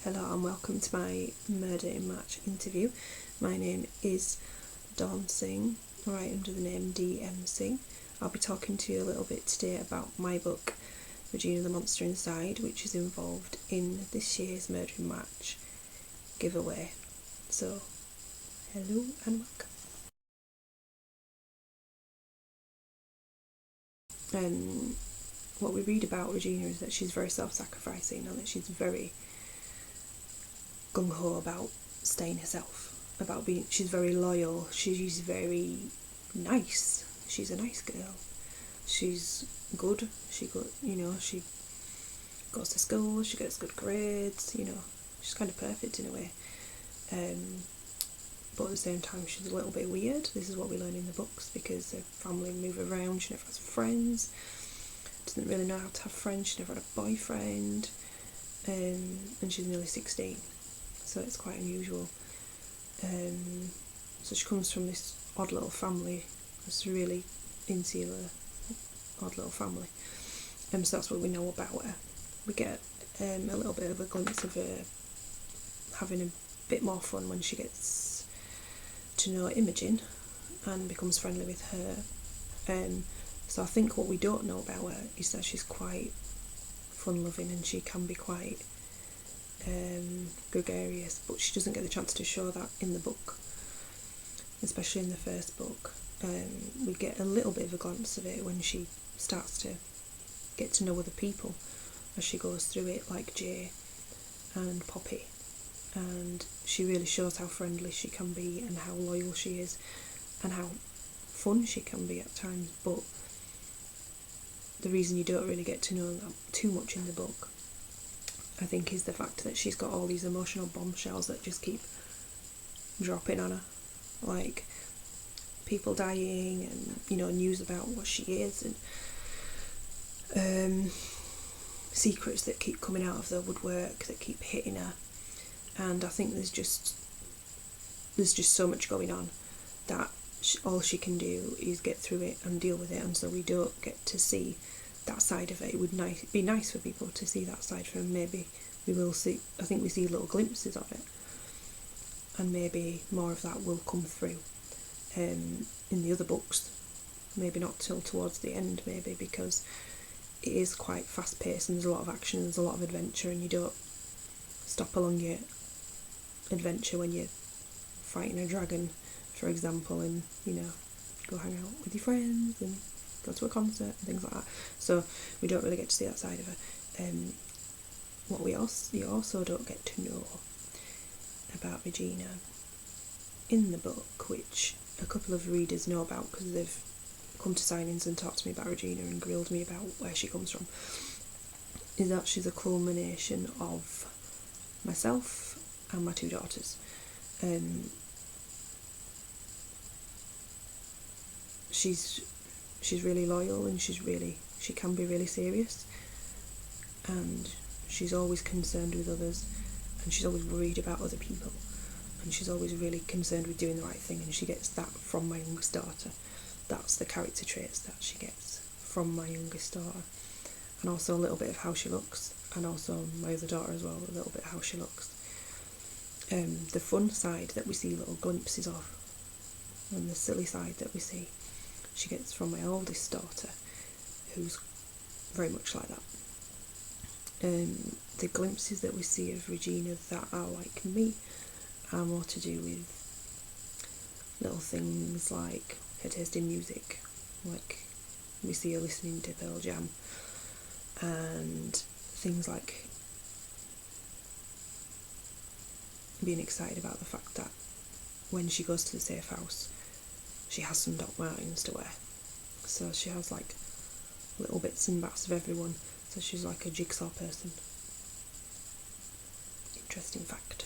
Hello and welcome to my Murder in March interview. My name is Dawn Singh, right under the name DM Singh. I'll be talking to you a little bit today about my book, Regina the Monster Inside, which is involved in this year's Murder in March giveaway. So, hello and welcome. What we read about Regina is that she's very self-sacrificing and that she's very gung-ho about staying herself, she's very loyal, she's very nice, she's a nice girl, she's good, she goes to school, she gets good grades, she's kind of perfect in a way, but at the same time she's a little bit weird. This is what we learn in the books, because her family move around, she never has friends, doesn't really know how to have friends, she never had a boyfriend, and she's nearly 16. So it's quite unusual. So she comes from this odd little family, this really insular, odd little family. So that's what we know about her. We get a little bit of a glimpse of her having a bit more fun when she gets to know Imogen and becomes friendly with her. So I think what we don't know about her is that she's quite fun-loving and she can be quite gregarious, but she doesn't get the chance to show that in the book, especially in the first book. We get a little bit of a glimpse of it when she starts to get to know other people as she goes through it, like Jay and Poppy, and she really shows how friendly she can be and how loyal she is and how fun she can be at times. But the reason you don't really get to know that too much in the book, I think, is the fact that she's got all these emotional bombshells that just keep dropping on her, like people dying and news about what she is, and secrets that keep coming out of the woodwork that keep hitting her. And I think there's just so much going on that all she can do is get through it and deal with it, and so we don't get to see that side of it. It would be nice for people to see that side from. Maybe we will see, I think we see little glimpses of it, and maybe more of that will come through in the other books. Maybe not till towards the end, maybe, because it is quite fast paced and there's a lot of action, there's a lot of adventure, and you don't stop along your adventure when you're fighting a dragon, for example, and go hang out with your friends and go to a concert and things like that. So we don't really get to see that side of her. What you also don't get to know about Regina in the book, which a couple of readers know about because they've come to signings and talked to me about Regina and grilled me about where she comes from, is that she's a culmination of myself and my two daughters. She's really loyal, and she can be really serious, and she's always concerned with others, and she's always worried about other people, and she's always really concerned with doing the right thing, and she gets that from my youngest daughter. That's the character traits that she gets from my youngest daughter, and also a little bit of how she looks, and also my other daughter as well, a little bit of how she looks. The fun side that we see little glimpses of, and the silly side that we see, she gets from my oldest daughter, who's very much like that. The glimpses that we see of Regina that are like me are more to do with little things like her taste in music, like we see her listening to Pearl Jam, and things like being excited about the fact that when she goes to the safe house she has some Doc Martens to wear. So she has like little bits and bats of everyone, so she's like a jigsaw person. Interesting fact.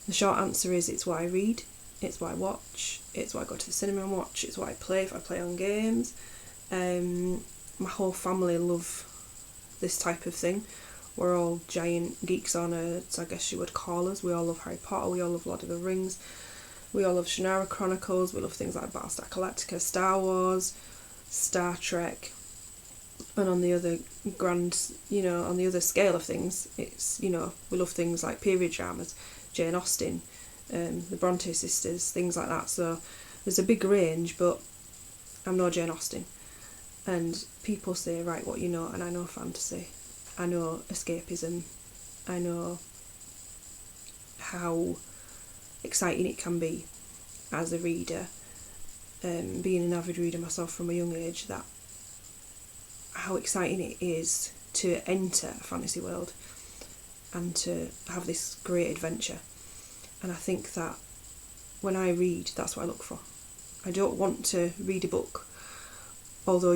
The short answer is, it's what I read, it's what I watch, it's what I go to the cinema and watch, it's what I play if I play on games. My whole family love this type of thing. We're all giant geeks on it, I guess you would call us. We all love Harry Potter, we all love Lord of the Rings, we all love Shannara Chronicles, we love things like Battlestar Galactica, Star Wars, Star Trek, And on the other on the other scale of things, it's, we love things like period dramas, Jane Austen, the Bronte sisters, things like that. So there's a big range, but I'm no Jane Austen. And people say, right, what you know, and I know fantasy, I know escapism, I know how exciting it can be as a reader, being an avid reader myself from a young age, that how exciting it is to enter a fantasy world and to have this great adventure. And I think that when I read, that's what I look for. I don't want to read a book, although,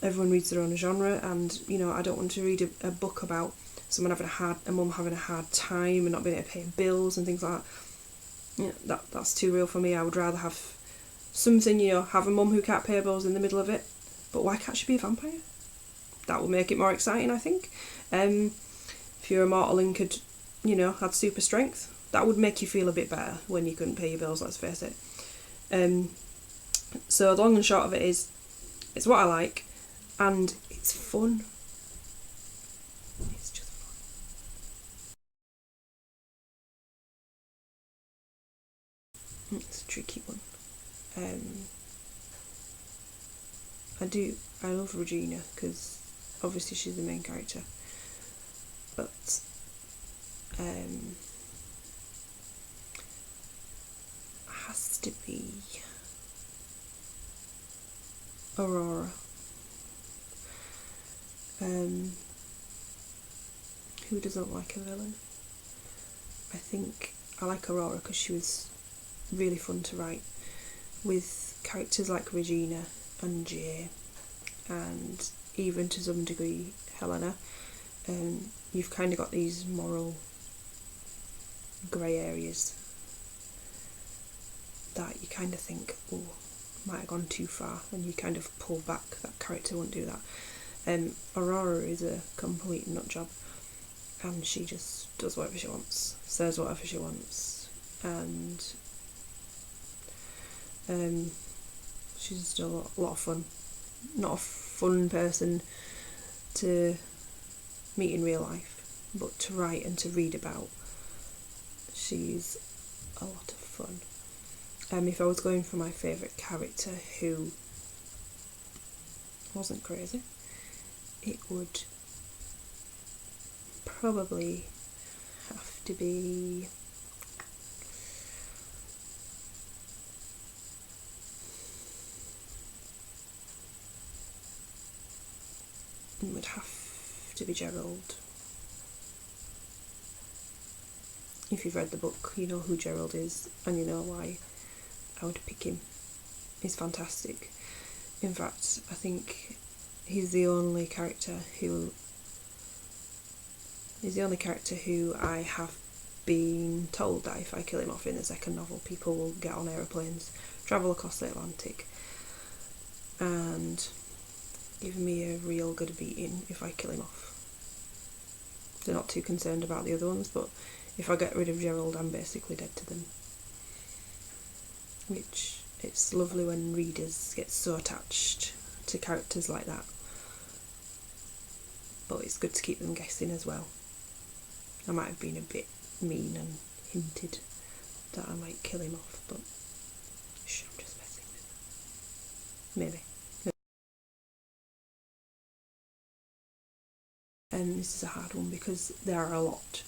everyone reads their own genre, and, I don't want to read a book about someone a mum having a hard time and not being able to pay bills and things like that. That's too real for me. I would rather have something, have a mum who can't pay bills in the middle of it, but why can't she be a vampire? That would make it more exciting, I think. If you're immortal and could, had super strength, that would make you feel a bit better when you couldn't pay your bills, let's face it. So the long and short of it is, it's what I like, and it's fun. It's just fun. It's a tricky one. I love Regina, because obviously she's the main character, but has to be Aurora. Who doesn't like a villain? I think I like Aurora because she was really fun to write, with characters like Regina and Jay, and even to some degree Helena. You've kind of got these moral grey areas that you kind of think, oh, might have gone too far, and you kind of pull back. That character won't do that. Aurora is a complete nutjob, and she just does whatever she wants, says whatever she wants, and she's just a lot of fun. Not a fun person to meet in real life, but to write and to read about, she's a lot of fun. If I was going for my favourite character who wasn't crazy, it would probably have to be Gerald. If you've read the book, you know who Gerald is, and you know why I would pick him. He's fantastic. In fact, I think he's the only character who I have been told that if I kill him off in the second novel, people will get on aeroplanes, travel across the Atlantic, and give me a real good beating if I kill him off. They're not too concerned about the other ones, but if I get rid of Gerald, I'm basically dead to them. Which, it's lovely when readers get so attached to characters like that, but it's good to keep them guessing as well. I might have been a bit mean and hinted that I might kill him off, but I'm just messing with them. Maybe. And this is a hard one because there are a lot.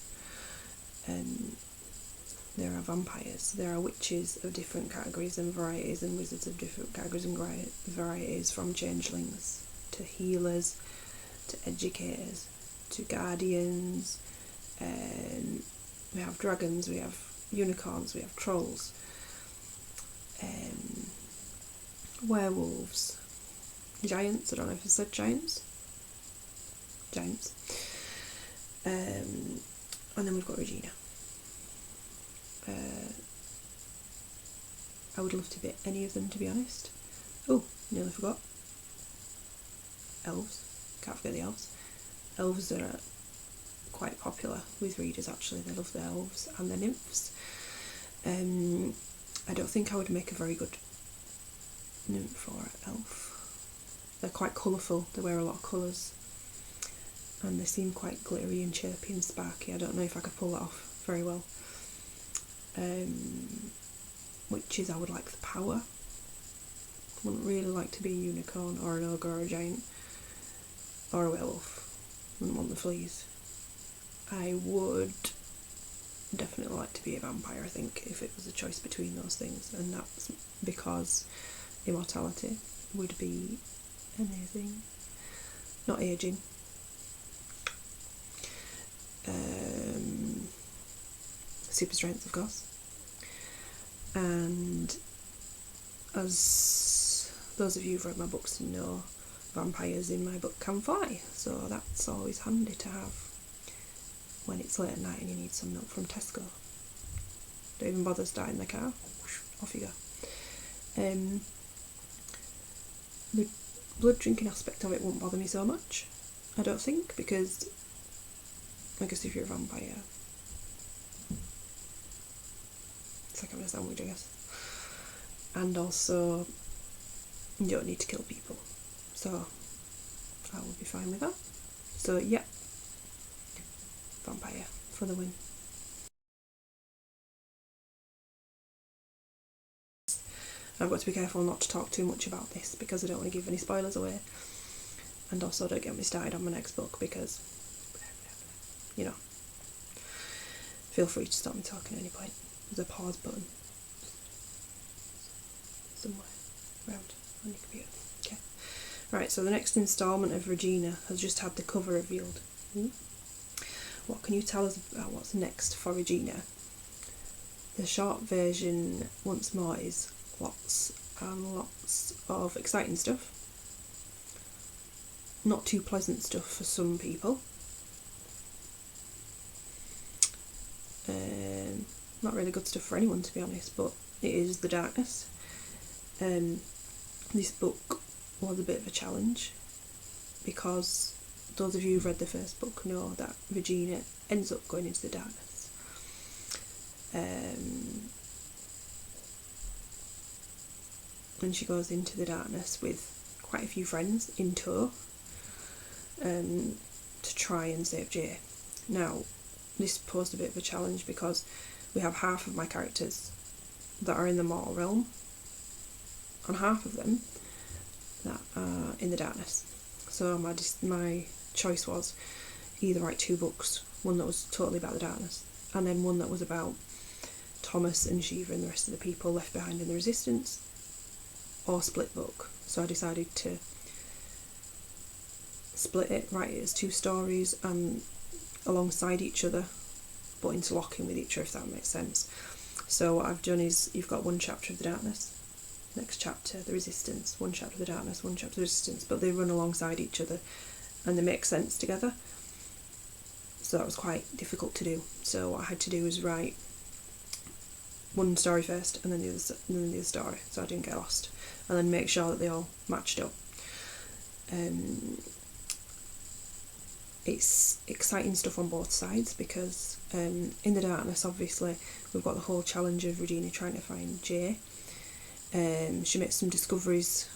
There are vampires, there are witches of different categories and varieties, and wizards of different categories and varieties, from changelings to healers to educators to guardians. We have dragons, we have unicorns, we have trolls, werewolves, giants. I don't know if I said giants. And then we've got Regina. I would love to be any of them, to be honest. Oh, nearly forgot. Elves. Can't forget the elves. Elves are quite popular with readers, actually. They love the elves and the nymphs. I don't think I would make a very good nymph or elf. They're quite colourful, they wear a lot of colours, and they seem quite glittery and chirpy and sparky. I don't know if I could pull that off very well. Witches, I would like the power. Wouldn't really like to be a unicorn or an ogre or a giant or a werewolf. Wouldn't want the fleas. I would definitely like to be a vampire, I think, if it was a choice between those things, and that's because immortality would be amazing. Not aging. Super strength, of course. And as those of you who've read my books know, vampires in my book can fly, so that's always handy to have when it's late at night and you need some milk from Tesco. Don't even bother starting the car, off you go. The blood drinking aspect of it won't bother me so much, I don't think, because I guess if you're a vampire, it's like having a sandwich, I guess. And also, you don't need to kill people, so I will be fine with that. So yeah, vampire for the win. I've got to be careful not to talk too much about this because I don't want to give any spoilers away, and also don't get me started on my next book because, you know, feel free to stop me talking at any point. There's a pause button somewhere around on your computer. Okay. Right, so the next instalment of Regina has just had the cover revealed. What can you tell us about what's next for Regina? The short version, once more, is lots and lots of exciting stuff. Not too pleasant stuff for some people. Not really good stuff for anyone, to be honest, but it is the darkness. This book was a bit of a challenge because those of you who've read the first book know that Regina ends up going into the darkness. And she goes into the darkness with quite a few friends in tow to try and save Jay. Now, this posed a bit of a challenge because we have half of my characters that are in the mortal realm and half of them that are in the darkness. So my choice was either write 2 books, one that was totally about the darkness and then one that was about Thomas and Shiva and the rest of the people left behind in the resistance, or split book. So I decided to split it, write it as 2 stories and alongside each other but interlocking with each other, if that makes sense. So what I've done is you've got one chapter of the darkness, next chapter the resistance, one chapter of the darkness, one chapter of the resistance, but they run alongside each other and they make sense together. So that was quite difficult to do. So what I had to do was write one story first and then the other story, so I didn't get lost, and then make sure that they all matched up. It's exciting stuff on both sides because in the darkness, obviously, we've got the whole challenge of Regina trying to find Jay. She makes some discoveries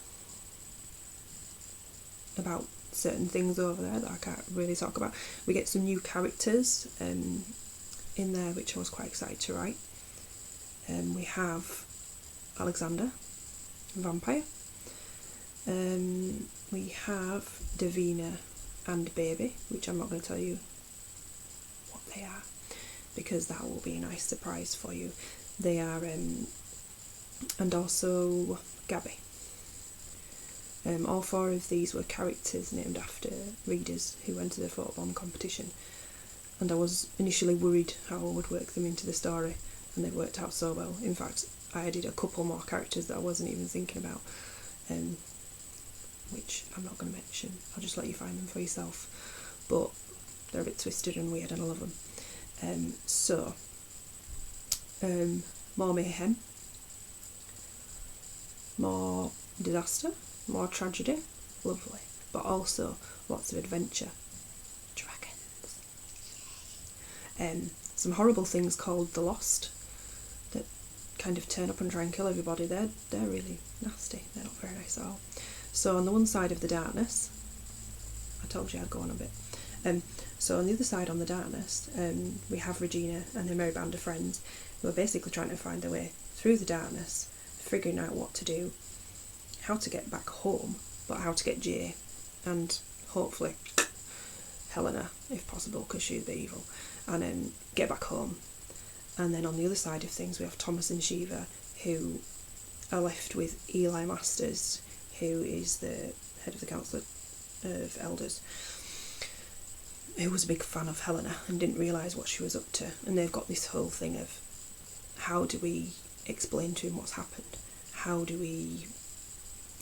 about certain things over there that I can't really talk about. We get some new characters in there which I was quite excited to write. We have Alexander, a vampire. We have Davina and Baby, which I'm not going to tell you what they are because that will be a nice surprise for you. They are, and also Gabby. All 4 of these were characters named after readers who entered the photobomb competition, and I was initially worried how I would work them into the story, and they worked out so well. In fact, I added a couple more characters that I wasn't even thinking about, which I'm not going to mention. I'll just let you find them for yourself, but they're a bit twisted and weird and I love them. More mayhem, more disaster, more tragedy, lovely, but also lots of adventure. Dragons. Some horrible things called the Lost that kind of turn up and try and kill everybody. They're really nasty. They're not very nice at all. So on the one side of the darkness, I told you I'd go on a bit. So on the other side, on the darkness, we have Regina and her merry band of friends who are basically trying to find their way through the darkness, figuring out what to do, how to get back home, but how to get Jay and hopefully Helena, if possible, because she's a bit evil, and get back home. And then on the other side of things, we have Thomas and Shiva, who are left with Eli Masters, who is the head of the Council of Elders, who was a big fan of Helena and didn't realise what she was up to. And they've got this whole thing of, how do we explain to him what's happened? How do we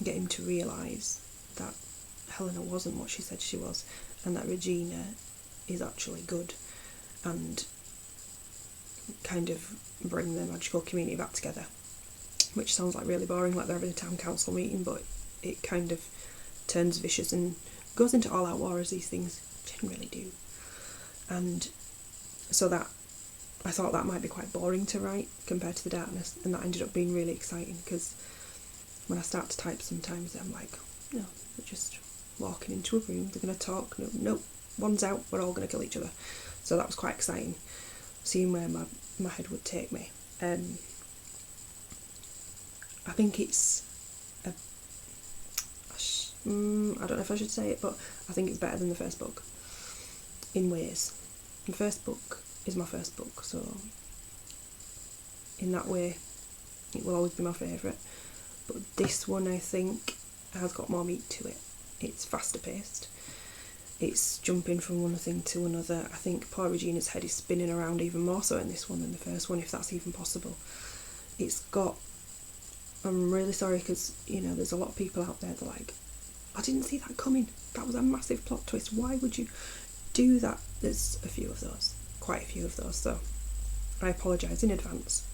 get him to realise that Helena wasn't what she said she was, and that Regina is actually good, and kind of bring the magical community back together, which sounds like really boring, like they're having a town council meeting, but it kind of turns vicious and goes into all-out war, as these things generally do. And so that, I thought that might be quite boring to write compared to the darkness, and that ended up being really exciting, because when I start to type sometimes I'm like, no, they're just walking into a room, they're going to talk, no, one's out, we're all going to kill each other. So that was quite exciting, seeing where my head would take me. I think it's I don't know if I should say it, but I think it's better than the first book in ways. The first book is my first book, so in that way it will always be my favourite, but this one I think has got more meat to it. It's faster paced, it's jumping from one thing to another. I think poor Regina's head is spinning around even more so in this one than the first one, if that's even possible. It's got, I'm really sorry, because there's a lot of people out there that are like, I didn't see that coming, that was a massive plot twist, why would you do that? There's a few of those, quite a few of those, so I apologise in advance,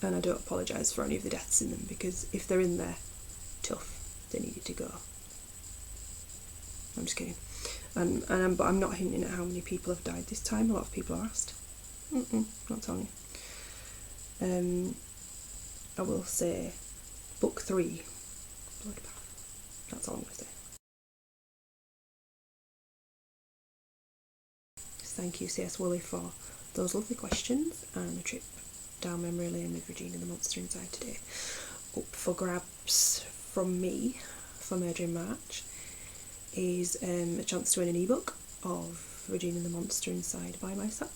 and I don't apologise for any of the deaths in them, because if they're in there, tough, they needed to go. I'm just kidding. But I'm not hinting at how many people have died this time. A lot of people are asked. Not telling you. I will say book 3, Bloodbath. That's all I'm going to say. Thank you, C.S. Woolley, for those lovely questions and a trip down memory lane with Regina the Monster Inside today. Up for grabs from me for Murder in March is a chance to win an ebook of Regina the Monster Inside by myself.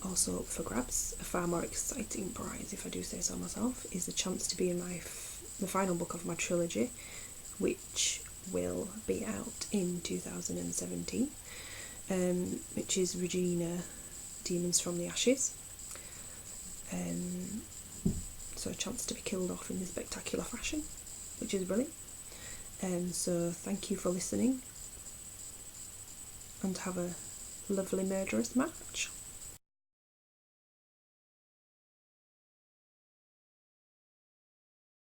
Also up for grabs, a far more exciting prize, if I do say so myself, is the chance to be in the final book of my trilogy, which will be out in 2017, which is Regina Demons from the Ashes. So a chance to be killed off in this spectacular fashion, which is brilliant. So thank you for listening, and have a lovely murderous match.